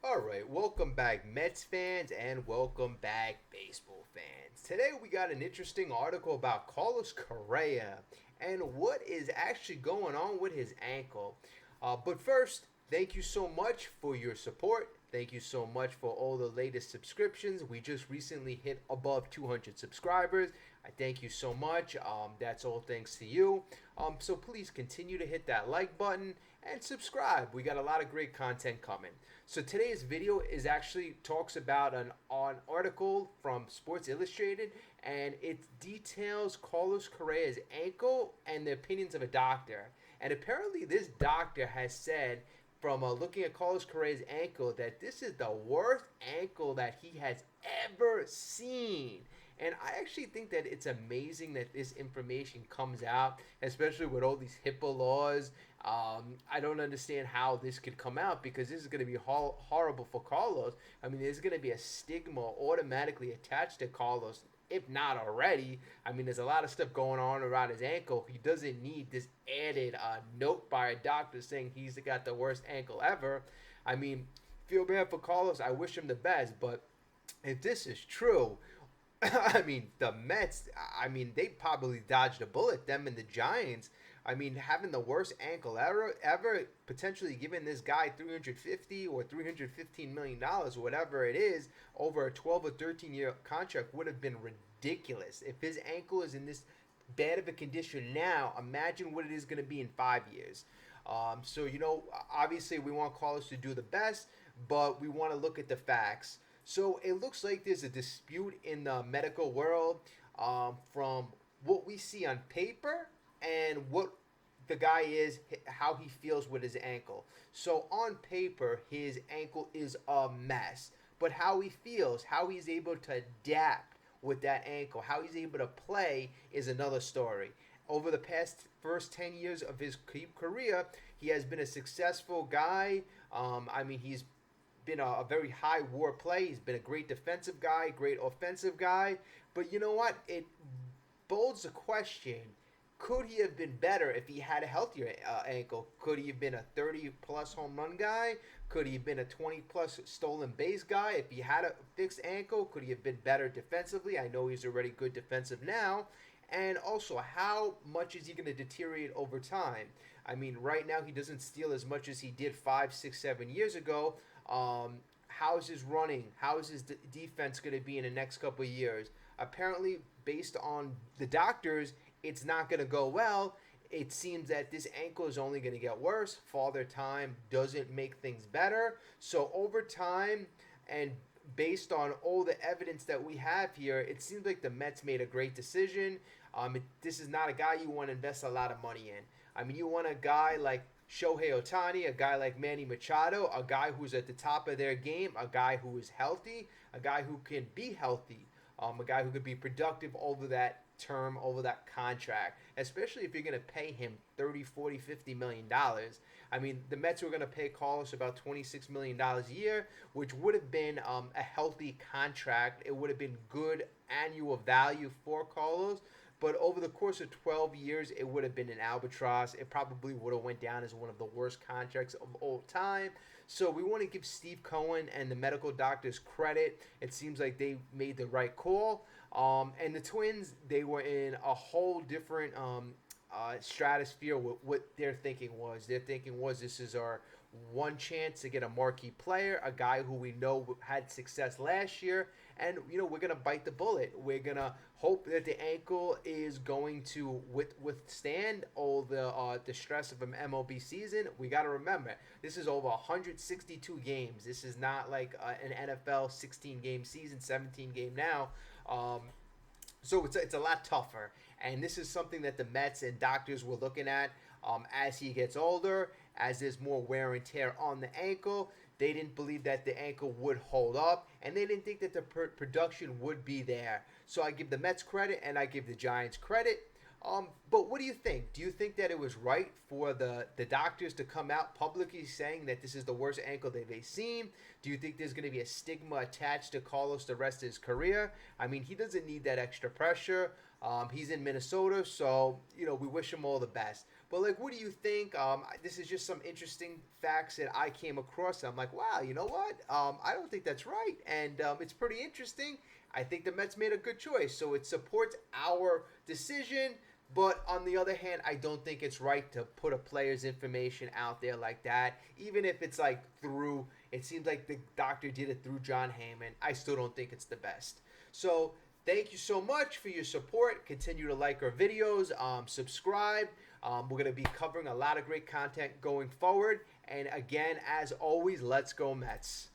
All right, welcome back, Mets fans, and welcome back, baseball fans. Today we got an interesting article about Carlos Correa and what is actually going on with his ankle. But first, thank you so much for your support. Thank you so much for all the latest subscriptions. We just recently hit above 200 subscribers. I thank you so much. That's all thanks to you. So please continue to hit that like button and subscribe. We got a lot of great content coming. So today's video is actually talks about an article from Sports Illustrated, and it details Carlos Correa's ankle and the opinions of a doctor. And apparently, this doctor has said, from looking at Carlos Correa's ankle, that this is the worst ankle that he has ever seen. And I actually think that it's amazing that this information comes out, especially with all these HIPAA laws. I don't understand how this could come out because this is going to be horrible for Carlos. I mean, there's going to be a stigma automatically attached to Carlos, if not already. I mean, there's a lot of stuff going on around his ankle. He doesn't need this added note by a doctor saying he's got the worst ankle ever. I mean, feel bad for Carlos. I wish him the best, but if this is true, I mean, the Mets, I mean, they probably dodged a bullet, them and the Giants. I mean, having the worst ankle ever potentially giving this guy 350 or 315 million dollars, whatever it is, over a 12 or 13-year contract would have been ridiculous. If his ankle is in this bad of a condition now, imagine what it is going to be in 5 years. So obviously we want Carlos to do the best, but we want to look at the facts. So it looks like there's a dispute in the medical world from what we see on paper and what the guy is, how he feels with his ankle. So on paper, his ankle is a mess. But how he feels, how he's able to adapt with that ankle, how he's able to play is another story. Over the past first 10 years of his career, he has been a successful guy. I mean, he's been a very high war play. He's been a great defensive guy, great offensive guy. But you know what? It bolds the question, could he have been better if he had a healthier ankle? Could he have been a 30 plus home run guy? Could he have been a 20 plus stolen base guy? If he had a fixed ankle, could he have been better defensively? I know he's already good defensive now. And also, how much is he going to deteriorate over time? I mean, right now he doesn't steal as much as he did 5, 6, 7 years ago. How's his running? How is his defense going to be in the next couple of years? Apparently, based on the doctors, it's not going to go well. It seems that this ankle is only going to get worse. Father time doesn't make things better. So over time, and based on all the evidence that we have here, it seems like the Mets made a great decision. This is not a guy you want to invest a lot of money in. I mean, you want a guy like Shohei Ohtani, a guy like Manny Machaddo, a guy who's at the top of their game, a guy who is healthy, a guy who can be healthy, a guy who could be productive over that term, over that contract, especially if you're going to pay him 30, 40, 50 million dollars. I mean, the Mets were going to pay Carlos about $26 million a year, which would have been a healthy contract. It would have been good annual value for Carlos. But over the course of 12 years, it would have been an albatross. It probably would have went down as one of the worst contracts of all time. So we want to give Steve Cohen and the medical doctors credit. It seems like they made the right call. And the Twins, they were in a whole different stratosphere with what their thinking was. Their thinking was, this is our one chance to get a marquee player, a guy who we know had success last year, and we're gonna bite the bullet. We're gonna hope that the ankle is going to withstand all the stress of an MLB season. We got to remember, this is over 162 games. This is not like an NFL 16 game season, 17 game now. So it's a lot tougher, and this is something that the Mets and doctors were looking at as he gets older, as there's more wear and tear on the ankle. They didn't believe that the ankle would hold up, and they didn't think that the production would be there. So I give the Mets credit, and I give the Giants credit. But what do you think? Do you think that it was right for the doctors to come out publicly saying that this is the worst ankle they've seen? Do you think there's going to be a stigma attached to Carlos the rest of his career? I mean, he doesn't need that extra pressure. He's in Minnesota, so we wish him all the best. But like, what do you think? This is just some interesting facts that I came across. I'm like, wow, you know what? I don't think that's right, and it's pretty interesting. I think the Mets made a good choice, so it supports our decision. But on the other hand, I don't think it's right to put a player's information out there like that, even if it's like through. It seems like the doctor did it through John Heyman. I still don't think it's the best. So thank you so much for your support. Continue to like our videos, subscribe. We're going to be covering a lot of great content going forward. And again, as always, let's go Mets.